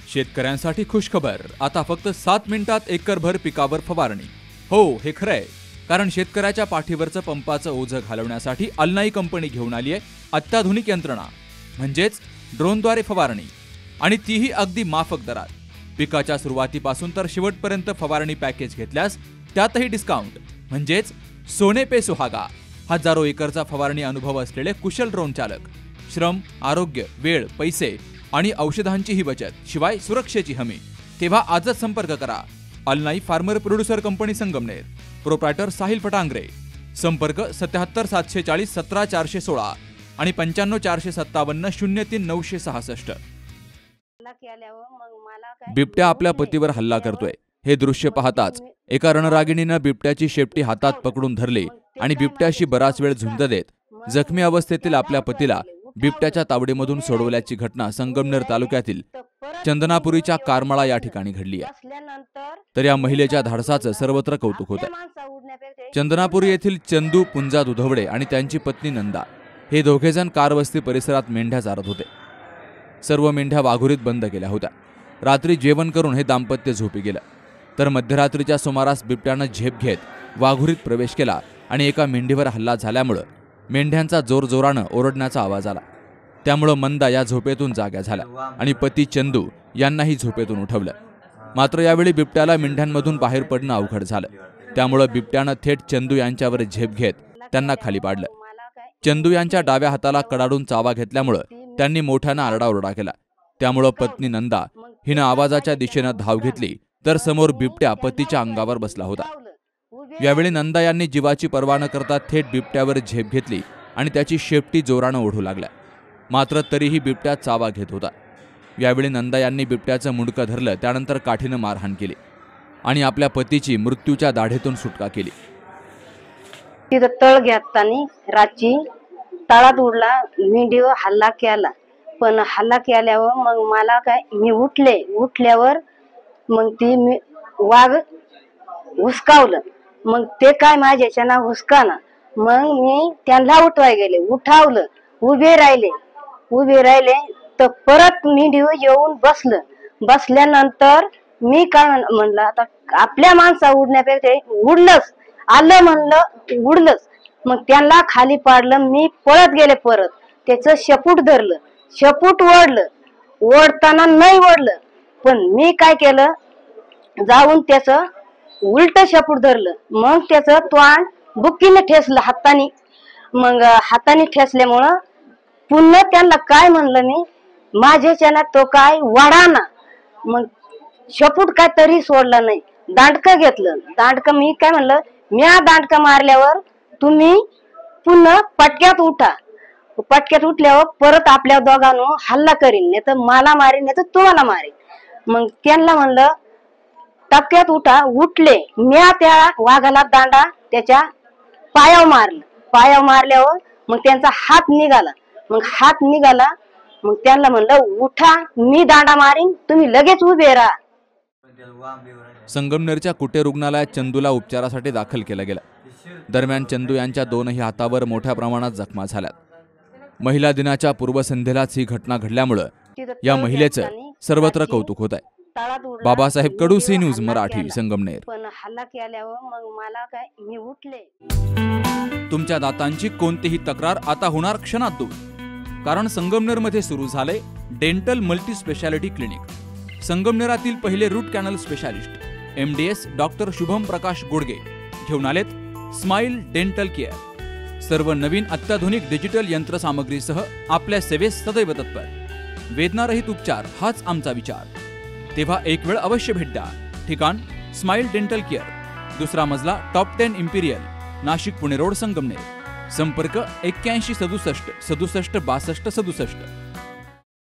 शेतकऱ्यांसाठी खुशखबर, आता फक्त 7 मिनिटात एकरभर पिकावर फवारणी। हो, हे खरंय, कारण शेतकऱ्याच्या पाठीवरचं पंपाचं ओझं घालवण्यासाठी अल्नाई कंपनी घेऊन आली आहे अत्याधुनिक यंत्रणा, म्हणजेच ड्रोनद्वारे फवारणी, आणि तीही अगदी माफक दरात। पिकाच्या सुरुवातीपासून तर शेवटपर्यंत फवारणी पॅकेज घेतल्यास त्यातही डिस्काउंट, म्हणजेच सोने पे सुहागा। हजारो एकरचा फवारणी अनुभव असलेले कुशल ड्रोन चालक, श्रम, आरोग्य, वेळ, पैसे आणि औषधांचीही बचत, शिवाय सुरक्षेची हमी। तेव्हा आजच संपर्क करा Alnai farmer producer company Sangamner, proprietor Sahil Fatangare. संपर्क 77 740 17 416 आणि 95 457 03 966। बिबट्या आपल्या पतीवर हल्ला करतोय हे दृश्य पाहताच एका रणरागिणीनं बिबट्याची शेपटी हातात पकडून धरली आणि बिबट्याशी बराच वेळ झुंज देत जखमी अवस्थेतील आपल्या पतीला बिबट्याच्या तावडीमधून सोडवल्याची घटना संगमनेर तालुक्यातील चंदनापुरीच्या कारमळा या ठिकाणी घडली आहे। तर या महिलेच्या धाडसाचं सर्वत्र कौतुक होत आहे। चंदनापुरी येथील चंदू पुंजा दुधवडे आणि त्यांची पत्नी नंदा हे दोघेजण कारवस्ती परिसरात मेंढ्या चारत होते। सर्व मेंढ्या वाघुरीत बंद केल्या होत्या। रात्री जेवण करून हे दाम्पत्य झोपी गेलं, तर मध्यरात्रीच्या सुमारास बिबट्यानं झेप घेत वाघुरीत प्रवेश केला आणि एका मेंढीवर हल्ला झाल्यामुळे मेंढ्यांचा जोरजोरानं ओरडण्याचा आवाज आला। त्यामुळे मंदा या झोपेतून जाग्या झाल्या आणि पती चंदू यांनाही झोपेतून उठवलं। मात्र यावेळी बिबट्याला मेंढ्यांमधून बाहेर पडणं अवघड झालं, त्यामुळे बिबट्यानं थेट चंदू यांच्यावर झेप घेत त्यांना खाली पाडलं। चंदू यांच्या डाव्या हाताला कडाडून चावा घेतल्यामुळे त्यांनी मोठ्यानं आरडाओरडा केला। त्यामुळे पत्नी नंदा हिनं आवाजाच्या दिशेनं धाव घेतली, तर समोर बिबट्या पतीच्या अंगावर बसला होता। यावेळी नंदा यांनी जीवाची पर्वा न करता थेट बिबट्यावर झेप घेतली आणि त्याची शेपटी जोरानं ओढू लागला। मात्र तरीही बिबट्या चावा घेत होता। यावेळी नंदा यांनी बिबट्याचं मुंडकं धरलं, त्यानंतर काठीनं मारहाण केली आणि आपल्या पतीची मृत्यूच्या दाढेतून सुटका केली। तिथं तळ घेताना रात्री तळात उडला, मेंढीवर हल्ला केला, पण हल्ला केल्यावर मग मला काय, मी उठल्यावर मग ती वाघ हुसकावलं, मग ते काय माझ्याच्या हुसकाना, मग मी त्यांना उठवाय गेले, उठावलं, उभे राहिले तर परत मेंढीवर येऊन बसल्यानंतर मी काय म्हणलं, आता आपल्या माणसा उडण्यापेक्षा उडलंच आलं, म्हणलं उडलंच, मग त्यांना खाली पाडलं, मी पळत गेले, परत त्याचं शेपूट धरलं, शेपूट ओढताना नाही ओढलं, पण मी काय केलं, जाऊन त्याचं उलट शेपूट धरलं, मग त्याचं तोंड बुक्कीने ठेसलं हाताने, मग हाताने ठेसल्यामुळं पुन्हा त्यांना काय म्हणलं मी, माझ्याच्या तो काय वाढाना, मग शेपूट काय तरी सोडला नाही, दांडकं घेतलं, दांडकं मी काय म्हणलं, म्या दांडकं मारल्यावर तुम्ही पुन्हा पटक्यात उठल्यावर परत आपल्या दोघांनो हल्ला करीन, नाही तर मला मारीन, नाही तर तुम्हाला मारीन। मग त्यांना म्हणलं टपक्यात उठले, म्या त्या वाघाला दांडा त्याच्या पायावर मारल्यावर मग त्यांचा हात निघाला, मग त्यांना म्हणलं उठा, मी दांडा मारीन, तुम्ही लगेच उभे राहा। संगमनेरच्या कुटे रुग्णालयात चंदूला उपचारासाठी दाखल केलं गेलं। दरम्यान चंदू यांच्या दोनही हातावर मोठ्या प्रमाणात जखमा झाल्यात। महिला दिनाच्या पूर्वसंध्येलाच ही घटना घडल्यामुळे या महिलेचं सर्वत्र कौतुक होत आहे। बाबासाहेब कडू, सी न्यूज मराठी, संगमनेर। तुमच्या दातांची कोणतीही तक्रार आता होणार क्षणात दूर, कारण संगमनेरमध्ये सुरू झाले डेंटल मल्टी स्पेशालिटी क्लिनिक। संगमनेरातील पहिले root canal specialist MDS doctor Shubham Prakash Godge घेऊन आलेत स्माइल डेंटल केअर। सर्व नवीन अत्याधुनिक डिजिटल यंत्रसामग्रीसह आपल्या सेवेस सदैव तत्पर। वेदनारहित उपचार हाच आमचा विचार, तेव्हा एक वेळ अवश्य भेट द्या। ठिकाण स्माइल डेंटल केअर, दुसरा मजला, top 10 Imperial, Nashik Pune road, Sangamner. संपर्क 81 67 67 62 67।